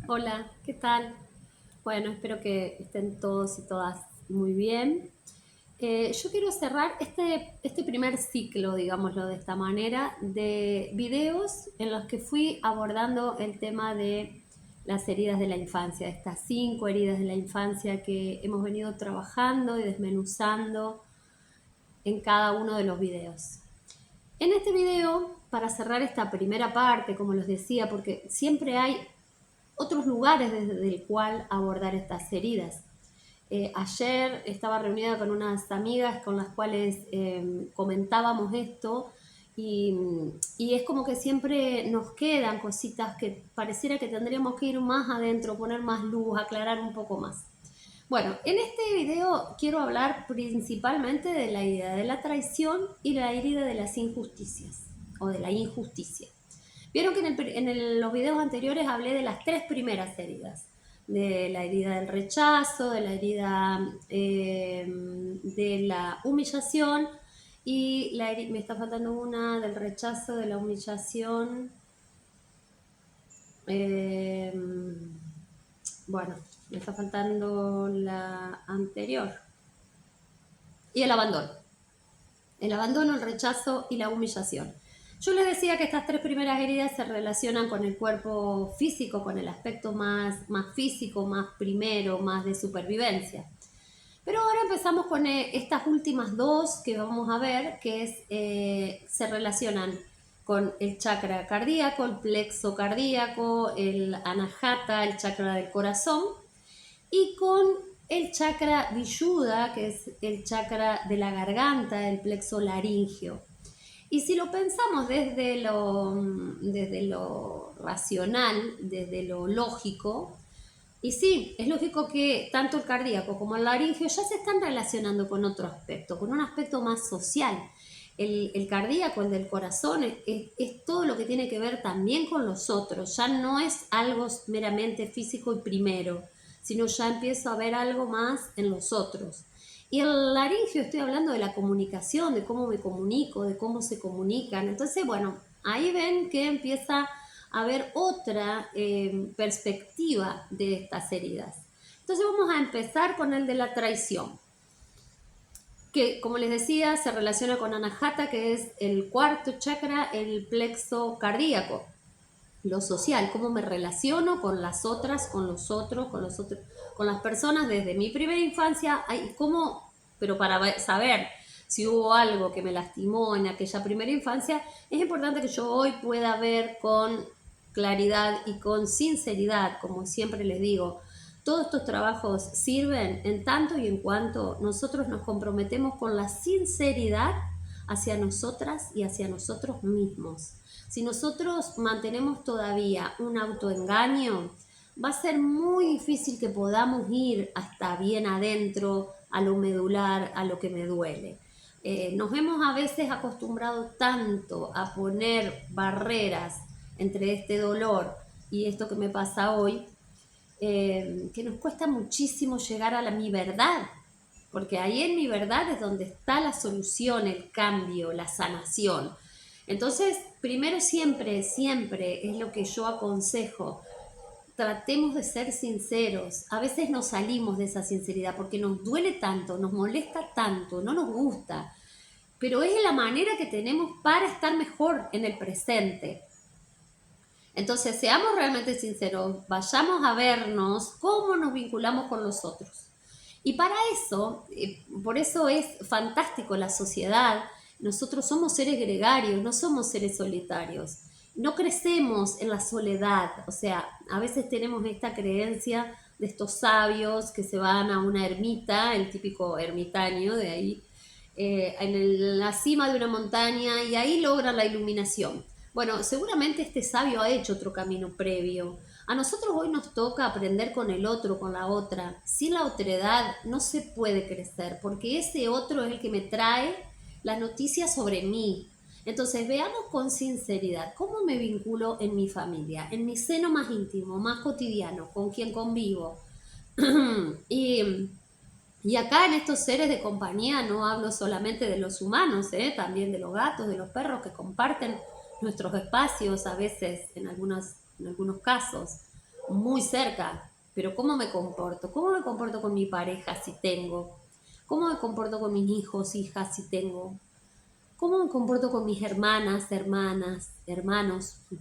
Hola, ¿qué tal? Bueno, espero que estén todos y todas muy bien. Yo quiero cerrar este primer ciclo, digámoslo de esta manera, de videos en los que fui abordando el tema de las heridas de la infancia, estas 5 heridas de la infancia que hemos venido trabajando y desmenuzando en cada uno de los videos. En este video, para cerrar esta primera parte, como les decía, porque siempre hay otros lugares desde el cual abordar estas heridas. Ayer estaba reunida con unas amigas con las cuales comentábamos esto y, y es como que siempre nos quedan cositas que pareciera que tendríamos que ir más adentro, poner más luz, aclarar un poco más. Bueno, en este video quiero hablar principalmente de la herida de la traición y la herida de las injusticias o de la injusticia. Vieron que los videos anteriores hablé de las 3 primeras heridas, de la herida del rechazo, de la herida de la humillación y me está faltando una del rechazo, de la humillación. eh, bueno, me está faltando la anterior. Y el abandono. El abandono, el rechazo y la humillación. Yo les decía que estas 3 primeras heridas se relacionan con el cuerpo físico, con el aspecto más físico, más primero, más de supervivencia. Pero ahora empezamos con estas últimas dos que vamos a ver, que se relacionan con el chakra cardíaco, el plexo cardíaco, el anahata, el chakra del corazón, y con el chakra Vishuddha, que es el chakra de la garganta, el plexo laringio. Y si lo pensamos desde lo racional, desde lo lógico, y sí, es lógico que tanto el cardíaco como el laringio ya se están relacionando con otro aspecto, con un aspecto más social. El cardíaco, el del corazón, es todo lo que tiene que ver también con los otros, ya no es algo meramente físico y primero, sino ya empiezo a ver algo más en los otros. Y el laringio, estoy hablando de la comunicación, de cómo me comunico, de cómo se comunican. Entonces, bueno, ahí ven que empieza a ver otra perspectiva de estas heridas. Entonces vamos a empezar con el de la traición, que como les decía se relaciona con Anahata, que es el cuarto chakra, el plexo cardíaco, lo social, cómo me relaciono con las otras, con los otros, con las personas desde mi primera infancia, pero para saber si hubo algo que me lastimó en aquella primera infancia, es importante que yo hoy pueda ver con claridad y con sinceridad, como siempre les digo. Todos estos trabajos sirven en tanto y en cuanto nosotros nos comprometemos con la sinceridad hacia nosotras y hacia nosotros mismos. Si nosotros mantenemos todavía un autoengaño, va a ser muy difícil que podamos ir hasta bien adentro, a lo medular, a lo que me duele. Nos hemos a veces acostumbrado tanto a poner barreras entre este dolor y esto que me pasa hoy, que nos cuesta muchísimo llegar a mi verdad, porque ahí en mi verdad es donde está la solución, el cambio, la sanación. Entonces, primero siempre, siempre es lo que yo aconsejo. Tratemos de ser sinceros. A veces nos salimos de esa sinceridad porque nos duele tanto, nos molesta tanto, no nos gusta. Pero es la manera que tenemos para estar mejor en el presente. Entonces, seamos realmente sinceros, vayamos a vernos cómo nos vinculamos con los otros. Y para eso, por eso es fantástico la sociedad. Nosotros somos seres gregarios, no somos seres solitarios. No crecemos en la soledad. O sea, a veces tenemos esta creencia de estos sabios que se van a una ermita, el típico ermitaño de ahí, en la cima de una montaña, y ahí logran la iluminación. Bueno, seguramente este sabio ha hecho otro camino previo. A nosotros hoy nos toca aprender con el otro, con la otra. Sin la otredad no se puede crecer, porque ese otro es el que me trae las noticias sobre mí. Entonces veamos con sinceridad cómo me vinculo en mi familia, en mi seno más íntimo, más cotidiano, con quien convivo. y y acá en estos seres de compañía no hablo solamente de los humanos, también de los gatos, de los perros que comparten nuestros espacios a veces en algunos casos. muy cerca, pero ¿cómo me comporto? ¿Cómo me comporto con mi pareja si tengo? ¿Cómo me comporto con mis hijos, hijas si tengo? ¿Cómo me comporto con mis hermanos,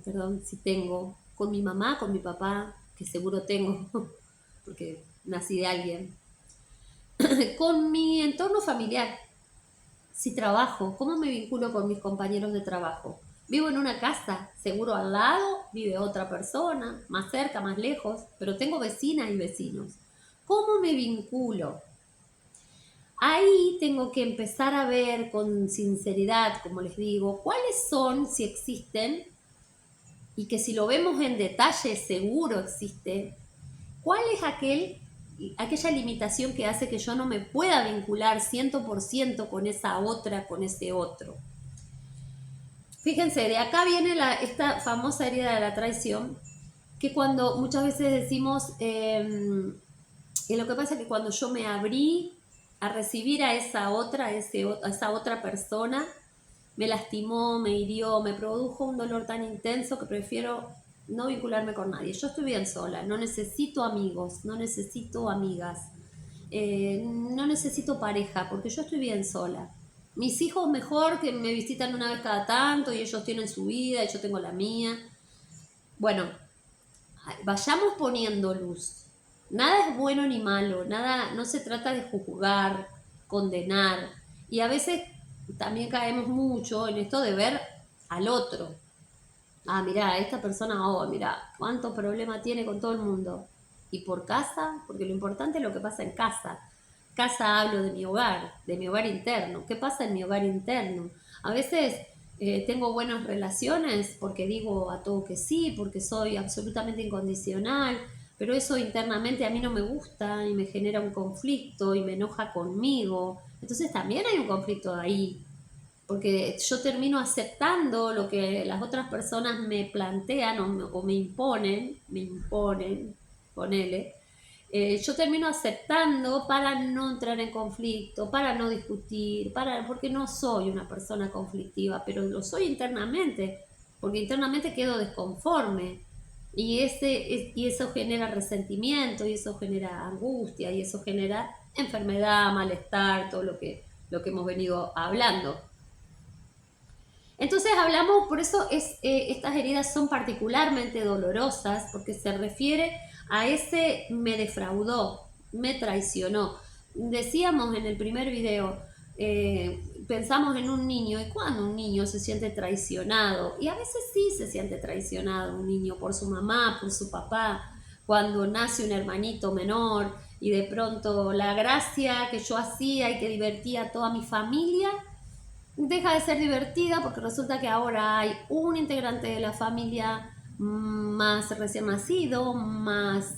perdón, si tengo? Con mi mamá, con mi papá, que seguro tengo, porque nací de alguien. Con mi entorno familiar, si trabajo, ¿cómo me vinculo con mis compañeros de trabajo? Vivo en una casa, seguro al lado vive otra persona, más cerca, más lejos, pero tengo vecinas y vecinos. ¿Cómo me vinculo? Ahí tengo que empezar a ver con sinceridad, como les digo, cuáles son, si existen, y que si lo vemos en detalle seguro existe, cuál es aquella limitación que hace que yo no me pueda vincular 100% con esa otra, con ese otro. Fíjense, de acá viene esta famosa herida de la traición, que cuando muchas veces decimos, lo que pasa es que cuando yo me abrí a recibir a esa otra, a esa otra persona, me lastimó, me hirió, me produjo un dolor tan intenso que prefiero no vincularme con nadie. Yo estoy bien sola, no necesito amigos, no necesito amigas, no necesito pareja, porque yo estoy bien sola. Mis hijos mejor que me visitan una vez cada tanto y ellos tienen su vida y yo tengo la mía. Bueno, vayamos poniendo luz. Nada es bueno ni malo, nada, no se trata de juzgar, condenar. Y a veces también caemos mucho en esto de ver al otro. Ah, mirá, esta persona, oh, mirá, cuánto problema tiene con todo el mundo. Y por casa, porque lo importante es lo que pasa en casa. Casa hablo de mi hogar interno. ¿Qué pasa en mi hogar interno? A veces tengo buenas relaciones porque digo a todo que sí, porque soy absolutamente incondicional, pero eso internamente a mí no me gusta y me genera un conflicto y me enoja conmigo. Entonces también hay un conflicto ahí, porque yo termino aceptando lo que las otras personas me plantean o me imponen, ponele. Yo termino aceptando para no entrar en conflicto, para no discutir, porque no soy una persona conflictiva, pero lo soy internamente, porque internamente quedo desconforme. Y eso genera resentimiento, y eso genera angustia, y eso genera enfermedad, malestar, todo lo que hemos venido hablando. Entonces hablamos, por eso estas heridas son particularmente dolorosas, porque se refiere a ese me defraudó, me traicionó. Decíamos en el primer video, pensamos en un niño, y cuando un niño se siente traicionado, y a veces sí se siente traicionado un niño por su mamá, por su papá, cuando nace un hermanito menor y de pronto la gracia que yo hacía y que divertía a toda mi familia deja de ser divertida porque resulta que ahora hay un integrante de la familia más recién nacido, más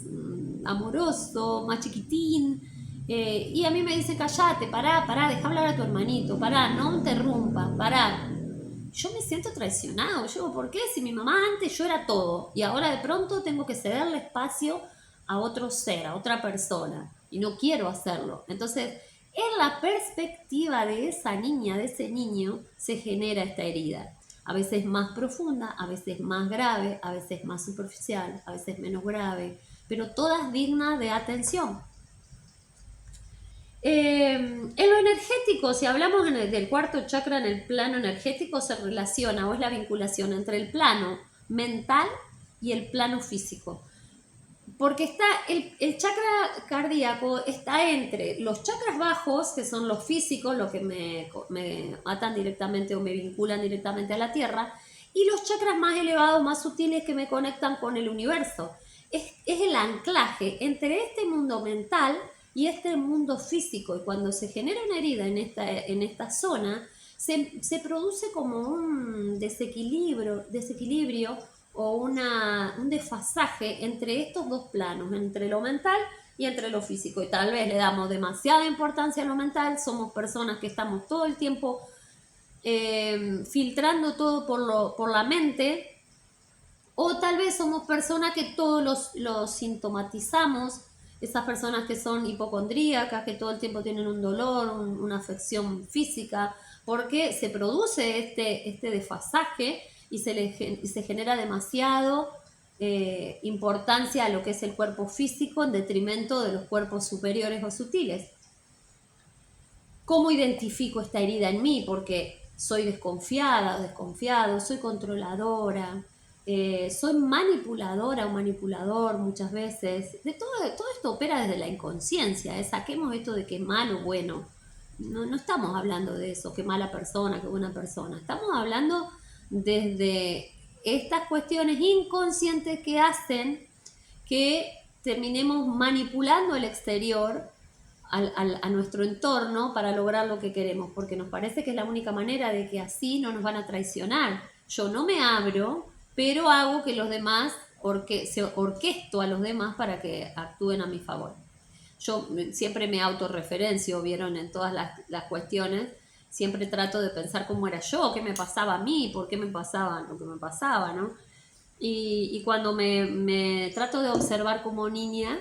amoroso, más chiquitín. Y a mí me dice, callate, pará, deja hablar a tu hermanito, pará, no interrumpas, pará. Yo me siento traicionado. Yo digo, ¿por qué? Si mi mamá antes yo era todo y ahora de pronto tengo que cederle espacio a otro ser, a otra persona. Y no quiero hacerlo. Entonces, en la perspectiva de esa niña, de ese niño, se genera esta herida. A veces más profunda, a veces más grave, a veces más superficial, a veces menos grave, pero todas dignas de atención. En lo energético, si hablamos del cuarto chakra en el plano energético, se relaciona o es la vinculación entre el plano mental y el plano físico. Porque está el chakra cardíaco está entre los chakras bajos, que son los físicos, los que me atan directamente o me vinculan directamente a la tierra, y los chakras más elevados, más sutiles, que me conectan con el universo. Es el anclaje entre este mundo mental y este mundo físico. Y cuando se genera una herida en esta zona, se produce como un desequilibrio o un desfasaje entre estos dos planos, entre lo mental y entre lo físico. Y tal vez le damos demasiada importancia a lo mental, somos personas que estamos todo el tiempo filtrando todo por la mente, o tal vez somos personas que todos los sintomatizamos, esas personas que son hipocondríacas, que todo el tiempo tienen un dolor, una afección física, porque se produce este desfasaje y se genera demasiado importancia a lo que es el cuerpo físico en detrimento de los cuerpos superiores o sutiles. ¿Cómo identifico esta herida en mí? Porque soy desconfiada o desconfiado, soy controladora, soy manipuladora o manipulador muchas veces. Todo esto opera desde la inconsciencia, saquemos esto de que es malo o bueno. No estamos hablando de eso, qué mala persona, qué buena persona. Estamos hablando desde estas cuestiones inconscientes que hacen que terminemos manipulando el exterior a nuestro entorno para lograr lo que queremos, porque nos parece que es la única manera de que así no nos van a traicionar. Yo no me abro, pero hago que los demás, orquesto a los demás para que actúen a mi favor. Yo siempre me autorreferencio, vieron, en todas las cuestiones, siempre trato de pensar cómo era yo, qué me pasaba a mí, por qué me pasaba lo que me pasaba, ¿no? Y cuando me trato de observar como niña,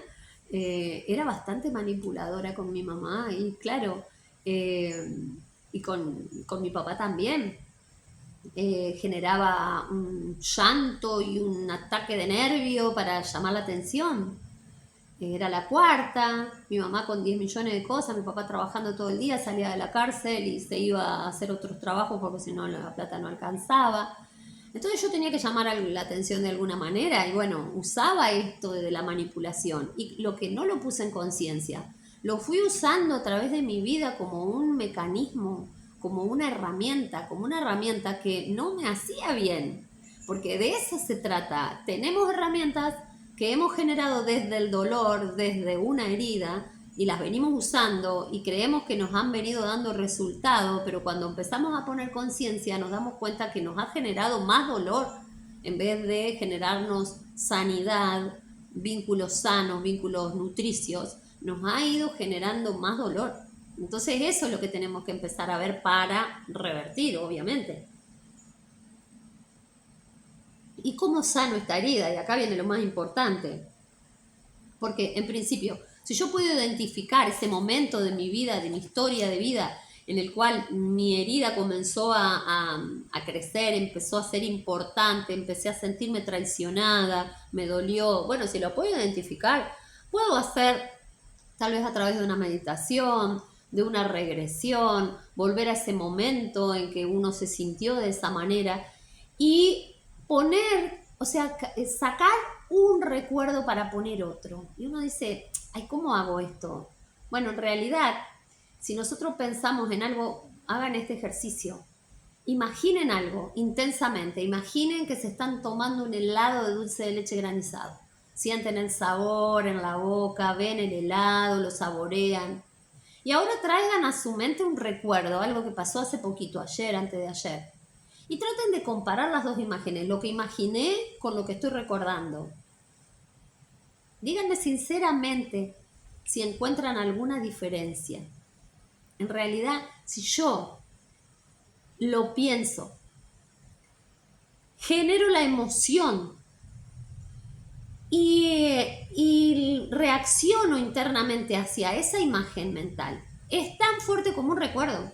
era bastante manipuladora con mi mamá y claro, y con mi papá también. Generaba un llanto y un ataque de nervio para llamar la atención. Era la cuarta, mi mamá con 10 millones de cosas, mi papá trabajando todo el día, salía de la cárcel y se iba a hacer otros trabajos porque si no la plata no alcanzaba. Entonces yo tenía que llamar la atención de alguna manera y bueno, usaba esto de la manipulación y lo que no lo puse en conciencia, lo fui usando a través de mi vida como un mecanismo, como una herramienta que no me hacía bien, porque de eso se trata. Tenemos herramientas que hemos generado desde el dolor, desde una herida, y las venimos usando y creemos que nos han venido dando resultado, pero cuando empezamos a poner conciencia nos damos cuenta que nos ha generado más dolor en vez de generarnos sanidad, vínculos sanos, vínculos nutricios, nos ha ido generando más dolor. Entonces eso es lo que tenemos que empezar a ver para revertir, obviamente. ¿Y cómo sano esta herida? Y acá viene lo más importante. Porque en principio, si yo puedo identificar ese momento de mi vida, de mi historia de vida, en el cual mi herida comenzó a crecer, empezó a ser importante, empecé a sentirme traicionada, me dolió, bueno, si lo puedo identificar, puedo hacer tal vez a través de una meditación, de una regresión, volver a ese momento en que uno se sintió de esa manera y poner, o sea, sacar un recuerdo para poner otro. Y uno dice, ay, ¿cómo hago esto? Bueno, en realidad, si nosotros pensamos en algo, hagan este ejercicio. Imaginen algo intensamente. Imaginen que se están tomando un helado de dulce de leche granizado. Sienten el sabor en la boca, ven el helado, lo saborean. Y ahora traigan a su mente un recuerdo, algo que pasó hace poquito, ayer, antes de ayer. Y traten de comparar las dos imágenes, lo que imaginé con lo que estoy recordando. Díganme sinceramente si encuentran alguna diferencia. En realidad, si yo lo pienso, genero la emoción y reacciono internamente hacia esa imagen mental, es tan fuerte como un recuerdo.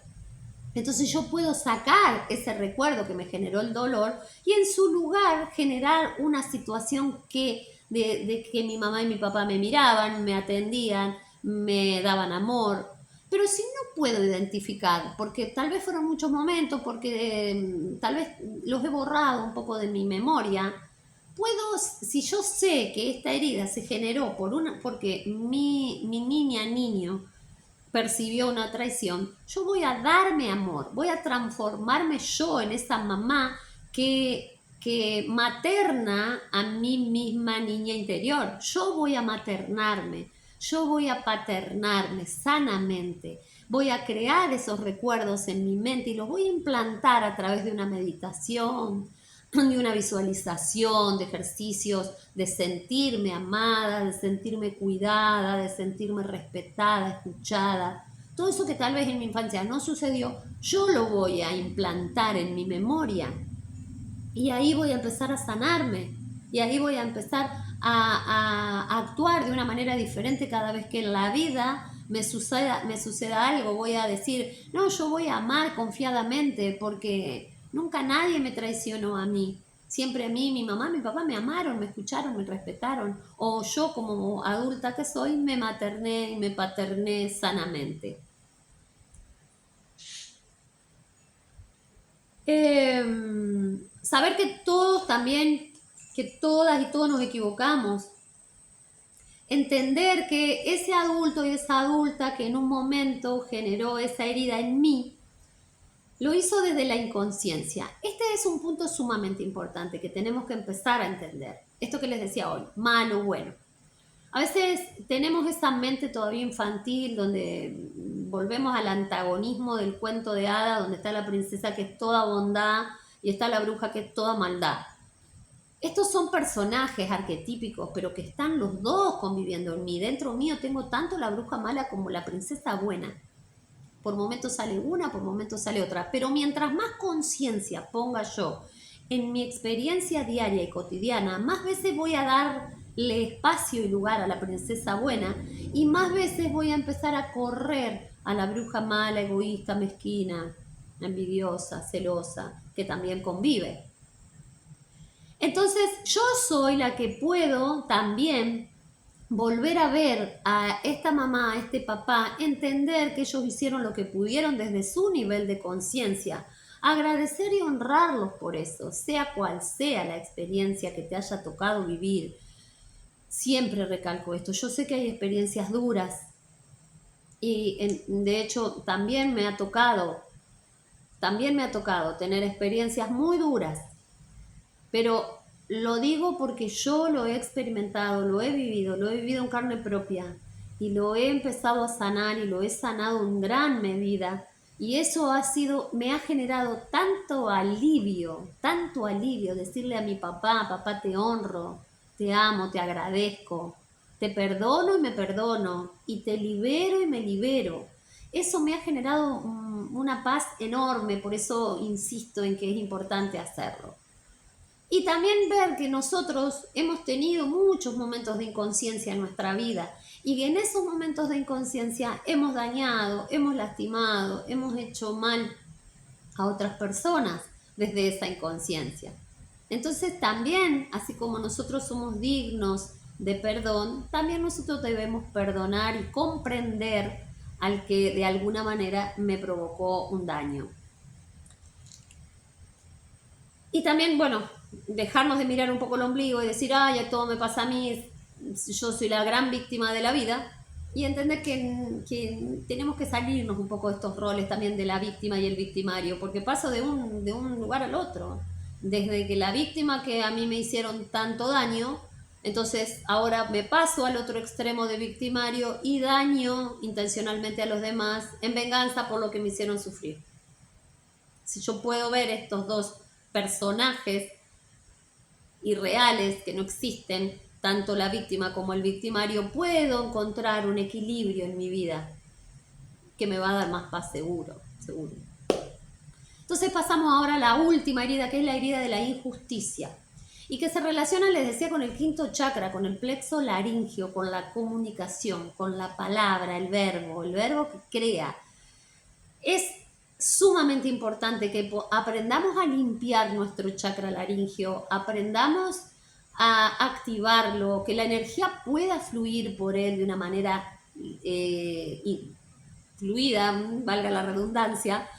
Entonces yo puedo sacar ese recuerdo que me generó el dolor y en su lugar generar una situación de que mi mamá y mi papá me miraban, me atendían, me daban amor. Pero si no puedo identificar, porque tal vez fueron muchos momentos, porque tal vez los he borrado un poco de mi memoria, si yo sé que esta herida se generó porque mi niño percibió una traición, yo voy a darme amor, voy a transformarme yo en esa mamá que materna a mi misma niña interior. Yo voy a maternarme, yo voy a paternarme sanamente, voy a crear esos recuerdos en mi mente y los voy a implantar a través de una meditación, de una visualización, de ejercicios, de sentirme amada, de sentirme cuidada, de sentirme respetada, escuchada. Todo eso que tal vez en mi infancia no sucedió, yo lo voy a implantar en mi memoria. Y ahí voy a empezar a sanarme. Y ahí voy a empezar a actuar de una manera diferente cada vez que en la vida me suceda algo. Voy a decir, no, yo voy a amar confiadamente porque nunca nadie me traicionó a mí. Siempre a mí, mi mamá, mi papá me amaron, me escucharon, me respetaron. O yo como adulta que soy, me materné y me paterné sanamente. Saber que todos también, que todas y todos nos equivocamos. Entender que ese adulto y esa adulta que en un momento generó esa herida en mí, lo hizo desde la inconsciencia. Este es un punto sumamente importante que tenemos que empezar a entender. Esto que les decía hoy, malo, bueno. A veces tenemos esa mente todavía infantil donde volvemos al antagonismo del cuento de hada, donde está la princesa que es toda bondad y está la bruja que es toda maldad. Estos son personajes arquetípicos, pero que están los dos conviviendo en mí. Dentro mío tengo tanto la bruja mala como la princesa buena. Por momentos sale una, por momentos sale otra. Pero mientras más conciencia ponga yo en mi experiencia diaria y cotidiana, más veces voy a darle espacio y lugar a la princesa buena y más veces voy a empezar a correr a la bruja mala, egoísta, mezquina, envidiosa, celosa, que también convive. Entonces yo soy la que puedo también volver a ver a esta mamá, a este papá, entender que ellos hicieron lo que pudieron desde su nivel de conciencia, agradecer y honrarlos por eso, sea cual sea la experiencia que te haya tocado vivir. Siempre recalco esto, yo sé que hay experiencias duras y de hecho también me ha tocado tener experiencias muy duras, pero lo digo porque yo lo he experimentado, lo he vivido en carne propia y lo he empezado a sanar y lo he sanado en gran medida. Y eso me ha generado tanto alivio, decirle a mi papá, papá te honro, te amo, te agradezco, te perdono y me perdono, y te libero y me libero. Eso me ha generado una paz enorme, por eso insisto en que es importante hacerlo. Y también ver que nosotros hemos tenido muchos momentos de inconsciencia en nuestra vida y que en esos momentos de inconsciencia hemos dañado, hemos lastimado, hemos hecho mal a otras personas desde esa inconsciencia. Entonces también, así como nosotros somos dignos de perdón, también nosotros debemos perdonar y comprender al que de alguna manera me provocó un daño. Y también, bueno, dejarnos de mirar un poco el ombligo y decir, ay, todo me pasa a mí, yo soy la gran víctima de la vida, y entender que tenemos que salirnos un poco de estos roles también de la víctima y el victimario, porque paso de un lugar al otro. Desde que la víctima que a mí me hicieron tanto daño, entonces ahora me paso al otro extremo de victimario y daño intencionalmente a los demás en venganza por lo que me hicieron sufrir. Si yo puedo ver estos dos personajes irreales que no existen, tanto la víctima como el victimario, puedo encontrar un equilibrio en mi vida que me va a dar más paz seguro. Entonces pasamos ahora a la última herida, que es la herida de la injusticia, y que se relaciona, les decía, con el quinto chakra, con el plexo laríngeo, con la comunicación, con la palabra, el verbo que crea. Es sumamente importante que aprendamos a limpiar nuestro chakra laríngeo, aprendamos a activarlo, que la energía pueda fluir por él de una manera fluida, valga la redundancia,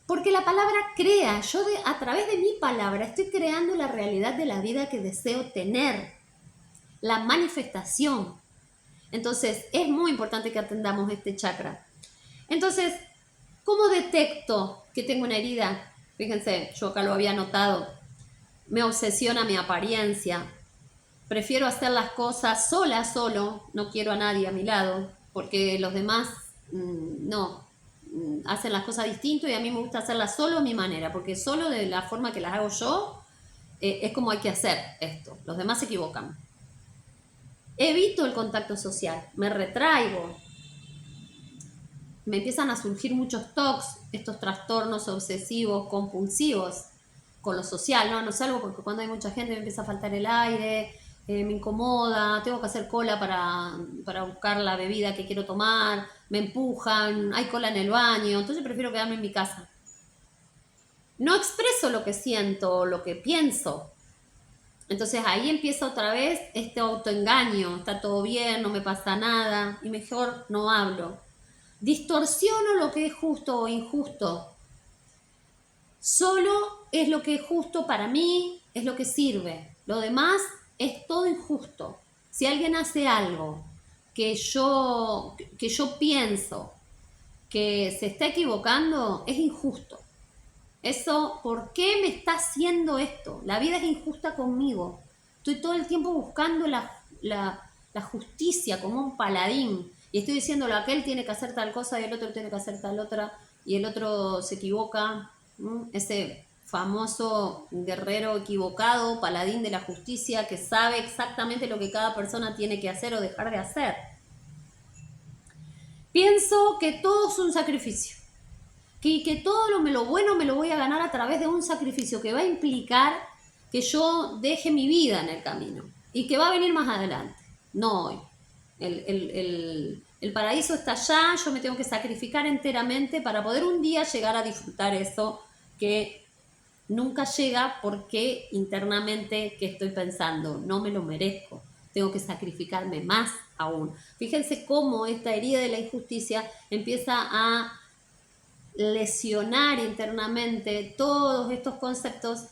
porque la palabra crea. A través de mi palabra estoy creando la realidad de la vida que deseo tener, la manifestación. Entonces es muy importante que atendamos este chakra. Entonces, ¿cómo detecto que tengo una herida? Fíjense, yo acá lo había notado. Me obsesiona mi apariencia. Prefiero hacer las cosas solo. No quiero a nadie a mi lado, porque los demás hacen las cosas distinto y a mí me gusta hacerlas solo a mi manera, porque solo de la forma que las hago yo es como hay que hacer esto. Los demás se equivocan. Evito el contacto social, me retraigo. Me empiezan a surgir muchos TOCs, estos trastornos obsesivos, compulsivos, con lo social, ¿no? No salgo porque cuando hay mucha gente me empieza a faltar el aire, me incomoda, tengo que hacer cola para buscar la bebida que quiero tomar, me empujan, hay cola en el baño, entonces prefiero quedarme en mi casa. No expreso lo que siento, lo que pienso, Entonces ahí empieza otra vez este autoengaño, está todo bien, no me pasa nada, y mejor no hablo. Distorsiono lo que es justo o injusto. Solo es lo que es justo para mí, es lo que sirve. Lo demás es todo injusto. Si alguien hace algo que yo pienso que se está equivocando, es injusto. Eso, ¿por qué me está haciendo esto? La vida es injusta conmigo. Estoy todo el tiempo buscando la justicia como un paladín. Y estoy diciéndole, aquel tiene que hacer tal cosa y el otro tiene que hacer tal otra. Y el otro se equivoca. Ese famoso guerrero equivocado, paladín de la justicia, que sabe exactamente lo que cada persona tiene que hacer o dejar de hacer. Pienso que todo es un sacrificio. Que todo lo bueno me lo voy a ganar a través de un sacrificio que va a implicar que yo deje mi vida en el camino y que va a venir más adelante, no hoy. El paraíso está allá, yo me tengo que sacrificar enteramente para poder un día llegar a disfrutar eso que nunca llega porque internamente que estoy pensando, no me lo merezco, tengo que sacrificarme más aún. Fíjense cómo esta herida de la injusticia empieza a lesionar internamente todos estos conceptos,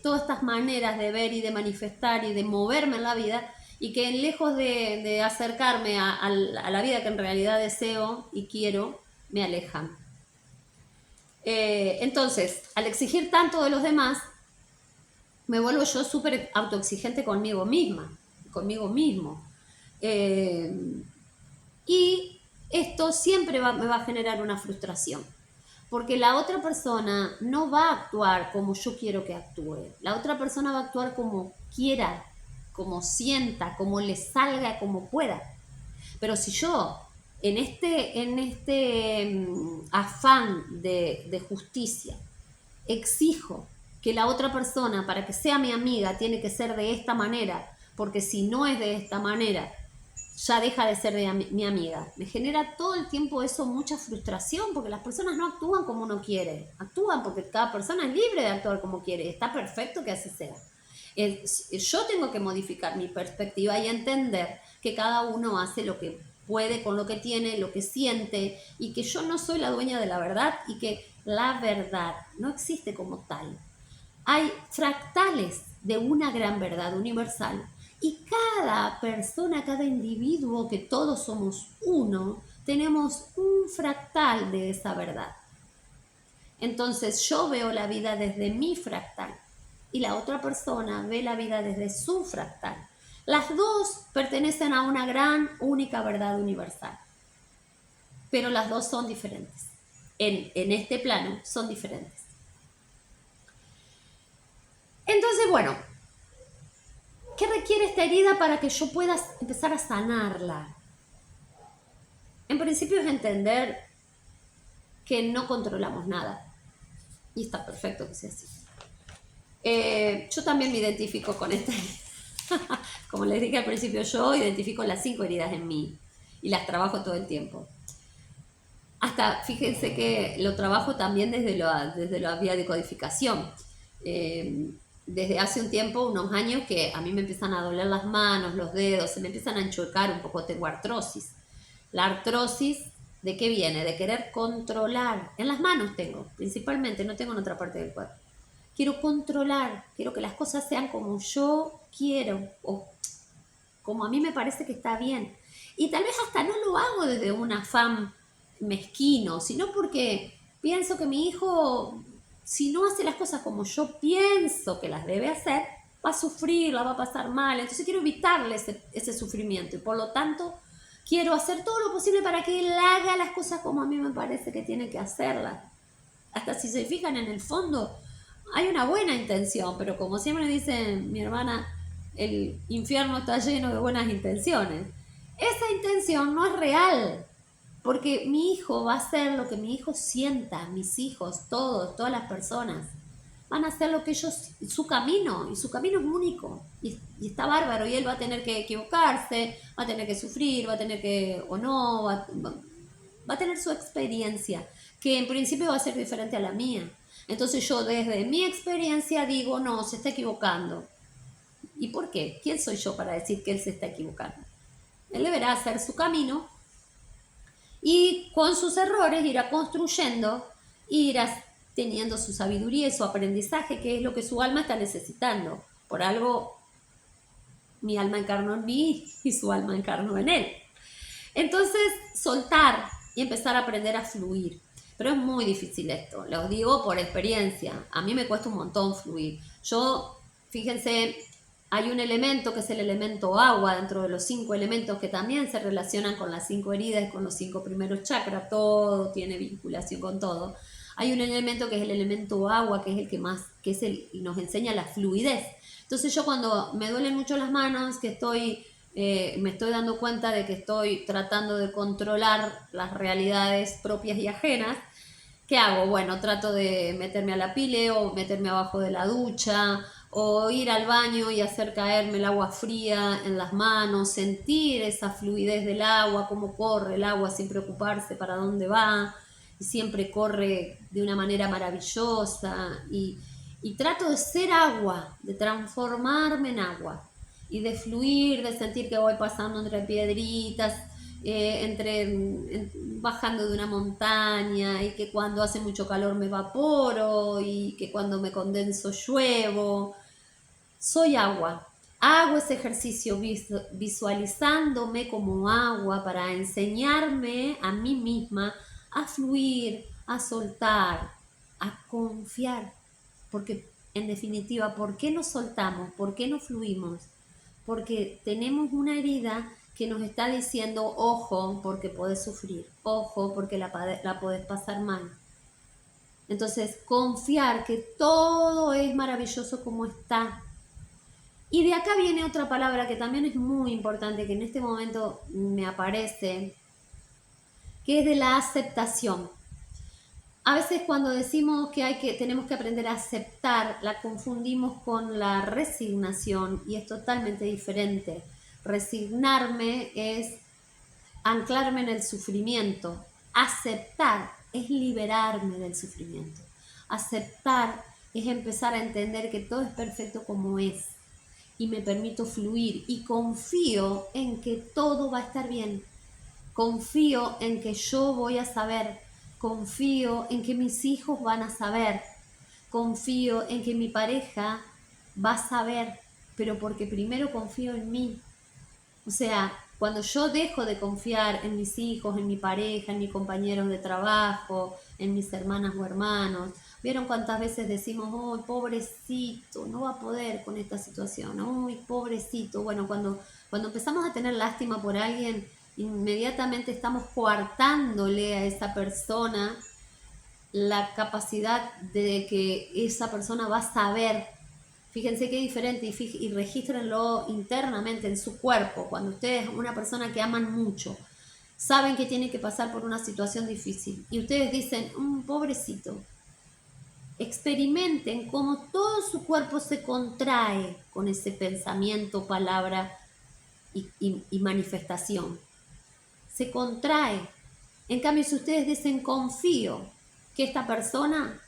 todas estas maneras de ver y de manifestar y de moverme en la vida, y que lejos de acercarme a la vida que en realidad deseo y quiero, me alejan. Entonces, al exigir tanto de los demás, me vuelvo yo súper autoexigente conmigo misma, conmigo mismo. Y esto siempre me va a generar una frustración. Porque la otra persona no va a actuar como yo quiero que actúe. La otra persona va a actuar como quiera, como sienta, como le salga, como pueda. Pero si yo, en este afán de justicia, exijo que la otra persona, para que sea mi amiga, tiene que ser de esta manera, porque si no es de esta manera, ya deja de ser mi amiga. Me genera todo el tiempo eso mucha frustración, porque las personas no actúan como uno quiere, actúan porque cada persona es libre de actuar como quiere, está perfecto que así sea. Yo tengo que modificar mi perspectiva y entender que cada uno hace lo que puede con lo que tiene, lo que siente, y que yo no soy la dueña de la verdad y que la verdad no existe como tal. Hay fractales de una gran verdad universal y cada persona, cada individuo, que todos somos uno, tenemos un fractal de esa verdad. Entonces yo veo la vida desde mi fractal y la otra persona ve la vida desde su fractal. Las dos pertenecen a una gran, única verdad universal, pero las dos son diferentes. En este plano son diferentes. Entonces, bueno, ¿qué requiere esta herida para que yo pueda empezar a sanarla? En principio es entender que no controlamos nada. Y está perfecto que sea así. Yo también me identifico con esta herida. Como les dije al principio, yo identifico las 5 heridas en mí y las trabajo todo el tiempo. Hasta, fíjense que lo trabajo también desde la vía de codificación. Desde hace un tiempo, unos años, que a mí me empiezan a doler las manos, los dedos, se me empiezan a enchuecar un poco, tengo artrosis. La artrosis, ¿de qué viene? De querer controlar. En las manos tengo, principalmente, no tengo en otra parte del cuerpo. Quiero controlar, quiero que las cosas sean como yo quiero, o como a mí me parece que está bien. Y tal vez hasta no lo hago desde un afán mezquino, sino porque pienso que mi hijo, si no hace las cosas como yo pienso que las debe hacer, va a sufrir, la va a pasar mal. Entonces quiero evitarle ese sufrimiento y por lo tanto quiero hacer todo lo posible para que él haga las cosas como a mí me parece que tiene que hacerlas. Hasta si se fijan en el fondo, hay una buena intención, pero como siempre dice mi hermana, el infierno está lleno de buenas intenciones. Esa intención no es real, porque mi hijo va a hacer lo que mi hijo sienta, mis hijos, todas las personas van a hacer lo que ellos, su camino, y su camino es único, y está bárbaro, y él va a tener que equivocarse, va a tener que sufrir, va a tener que, o no, va a tener su experiencia, que en principio va a ser diferente a la mía. Entonces yo desde mi experiencia digo, no, se está equivocando. ¿Y por qué? ¿Quién soy yo para decir que él se está equivocando? Él deberá hacer su camino y con sus errores irá construyendo, irá teniendo su sabiduría y su aprendizaje, que es lo que su alma está necesitando. Por algo mi alma encarnó en mí y su alma encarnó en él. Entonces, soltar y empezar a aprender a fluir. Pero es muy difícil esto, lo digo por experiencia. A mí me cuesta un montón fluir. Yo, fíjense, hay un elemento que es el elemento agua dentro de los 5 elementos que también se relacionan con las 5 heridas, con los 5 primeros chakras, todo tiene vinculación con todo. Hay un elemento que es el elemento agua, que es el que más, que es el y nos enseña la fluidez. Entonces yo cuando me duelen mucho las manos, que me estoy dando cuenta de que estoy tratando de controlar las realidades propias y ajenas, ¿qué hago? Bueno, trato de meterme a la pile o meterme abajo de la ducha o ir al baño y hacer caerme el agua fría en las manos, sentir esa fluidez del agua, cómo corre el agua sin preocuparse para dónde va, y siempre corre de una manera maravillosa y trato de ser agua, de transformarme en agua y de fluir, de sentir que voy pasando entre piedritas, bajando de una montaña y que cuando hace mucho calor me evaporo y que cuando me condenso lluevo. Soy agua. Hago ese ejercicio visualizándome como agua para enseñarme a mí misma a fluir, a soltar, a confiar. Porque en definitiva, ¿por qué nos soltamos? ¿Por qué no fluimos? Porque tenemos una herida que nos está diciendo, ojo, porque podés sufrir, ojo, porque la podés pasar mal. Entonces, confiar que todo es maravilloso como está. Y de acá viene otra palabra que también es muy importante, que en este momento me aparece, que es de la aceptación. A veces cuando decimos que tenemos que aprender a aceptar, la confundimos con la resignación y es totalmente diferente. Resignarme es anclarme en el sufrimiento. Aceptar es liberarme del sufrimiento. Aceptar es empezar a entender que todo es perfecto como es y me permito fluir y confío en que todo va a estar bien. Confío en que yo voy a saber. Confío en que mis hijos van a saber. Confío en que mi pareja va a saber, pero porque primero confío en mí. O sea, cuando yo dejo de confiar en mis hijos, en mi pareja, en mis compañeros de trabajo, en mis hermanas o hermanos, ¿vieron cuántas veces decimos, oh, pobrecito, no va a poder con esta situación? Uy, pobrecito. Bueno, cuando empezamos a tener lástima por alguien, inmediatamente estamos coartándole a esa persona la capacidad de que esa persona va a saber. Fíjense qué diferente y regístrenlo internamente en su cuerpo. Cuando ustedes, una persona que aman mucho, saben que tiene que pasar por una situación difícil y ustedes dicen, pobrecito, experimenten cómo todo su cuerpo se contrae con ese pensamiento, palabra y manifestación. Se contrae. En cambio, si ustedes dicen confío que esta persona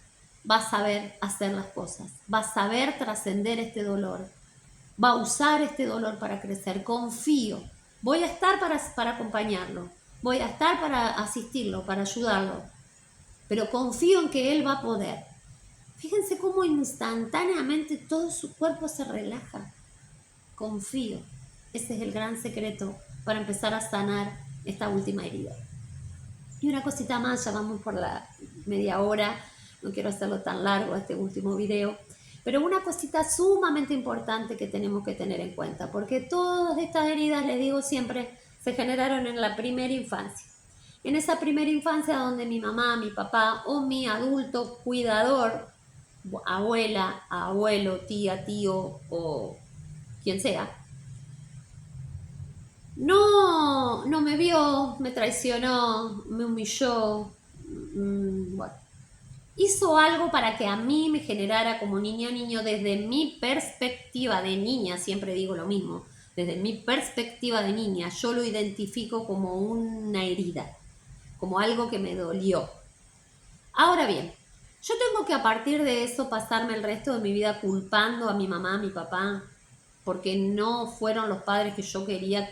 va a saber hacer las cosas, va a saber trascender este dolor, va a usar este dolor para crecer, confío, voy a estar para acompañarlo, voy a estar para asistirlo, para ayudarlo, pero confío en que él va a poder. Fíjense cómo instantáneamente todo su cuerpo se relaja. Confío. Ese es el gran secreto para empezar a sanar esta última herida. Y una cosita más, ya vamos por la media hora, no quiero hacerlo tan largo este último video, pero una cosita sumamente importante que tenemos que tener en cuenta, porque todas estas heridas, les digo siempre, se generaron en la primera infancia. En esa primera infancia donde mi mamá, mi papá o mi adulto cuidador, abuela, abuelo, tía, tío o quien sea, no me vio, me traicionó, me humilló, bueno, hizo algo para que a mí me generara como niño, desde mi perspectiva de niña, siempre digo lo mismo, desde mi perspectiva de niña, yo lo identifico como una herida, como algo que me dolió. Ahora bien, yo tengo que a partir de eso pasarme el resto de mi vida culpando a mi mamá, a mi papá, porque no fueron los padres que yo quería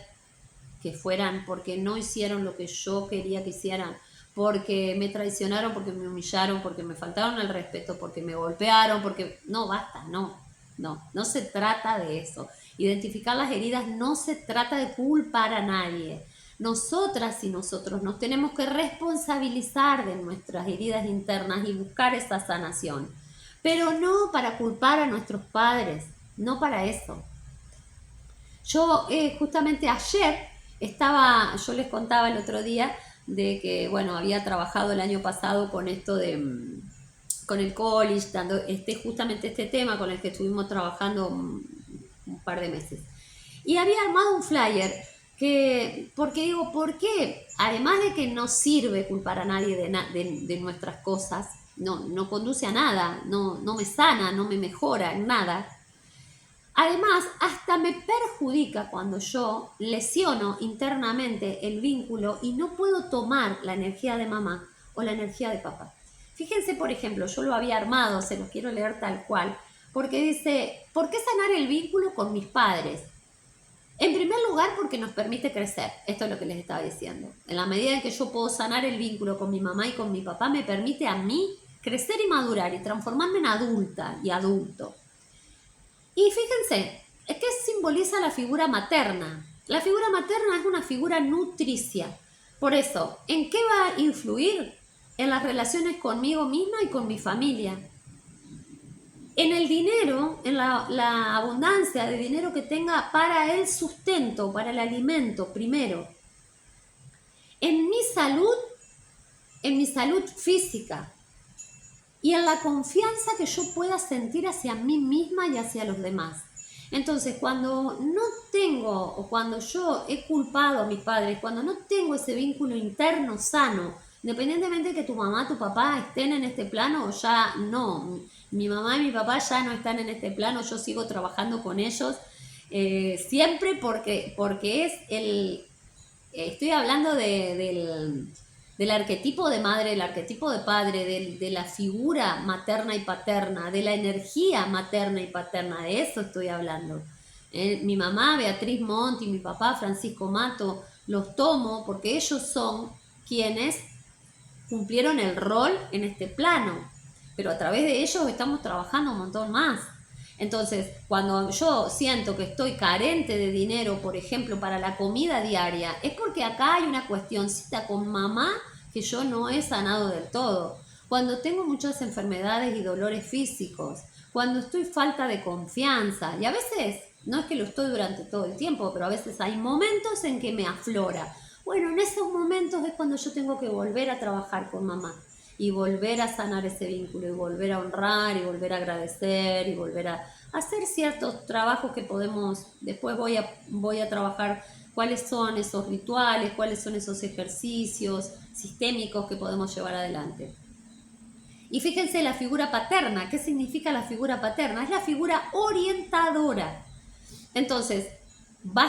que fueran, porque no hicieron lo que yo quería que hicieran, porque me traicionaron, porque me humillaron, porque me faltaron el respeto, porque me golpearon, porque no, basta, no se trata de eso. Identificar las heridas no se trata de culpar a nadie. Nosotras y nosotros nos tenemos que responsabilizar de nuestras heridas internas y buscar esa sanación, pero no para culpar a nuestros padres, no para eso. Yo justamente ayer yo les contaba el otro día de que, bueno, había trabajado el año pasado con esto con el college, dando justamente este tema con el que estuvimos trabajando un par de meses. Y había armado un flyer porque digo, ¿por qué? Además de que no sirve culpar a nadie de nuestras cosas, no conduce a nada, no me sana, no me mejora, nada. Además, hasta me perjudica cuando yo lesiono internamente el vínculo y no puedo tomar la energía de mamá o la energía de papá. Fíjense, por ejemplo, yo lo había armado, se los quiero leer tal cual, porque dice, ¿por qué sanar el vínculo con mis padres? En primer lugar, porque nos permite crecer. Esto es lo que les estaba diciendo. En la medida en que yo puedo sanar el vínculo con mi mamá y con mi papá, me permite a mí crecer y madurar y transformarme en adulta y adulto. Y fíjense, ¿qué simboliza la figura materna? La figura materna es una figura nutricia. Por eso, ¿en qué va a influir? En las relaciones conmigo misma y con mi familia. En el dinero, en la abundancia de dinero que tenga para el sustento, para el alimento, primero. En mi salud física. Y en la confianza que yo pueda sentir hacia mí misma y hacia los demás. Entonces, cuando no tengo, o cuando yo he culpado a mis padres, cuando no tengo ese vínculo interno sano, independientemente de que tu mamá, tu papá estén en este plano o ya no, mi mamá y mi papá ya no están en este plano, yo sigo trabajando con ellos, siempre porque es estoy hablando del arquetipo de madre, del arquetipo de padre, de la figura materna y paterna, de la energía materna y paterna, de eso estoy hablando. Mi mamá, Beatriz Monti, mi papá, Francisco Mato, los tomo porque ellos son quienes cumplieron el rol en este plano, pero a través de ellos estamos trabajando un montón más. Entonces, cuando yo siento que estoy carente de dinero, por ejemplo, para la comida diaria, es porque acá hay una cuestioncita con mamá que yo no he sanado del todo. Cuando tengo muchas enfermedades y dolores físicos, cuando estoy falta de confianza, y a veces, no es que lo estoy durante todo el tiempo, pero a veces hay momentos en que me aflora. Bueno, en esos momentos es cuando yo tengo que volver a trabajar con mamá y volver a sanar ese vínculo y volver a honrar y volver a agradecer y volver a hacer ciertos trabajos que podemos, después voy a trabajar cuáles son esos rituales, cuáles son esos ejercicios sistémicos que podemos llevar adelante. Y fíjense la figura paterna. ¿Qué significa la figura paterna? Es la figura orientadora. Entonces, va a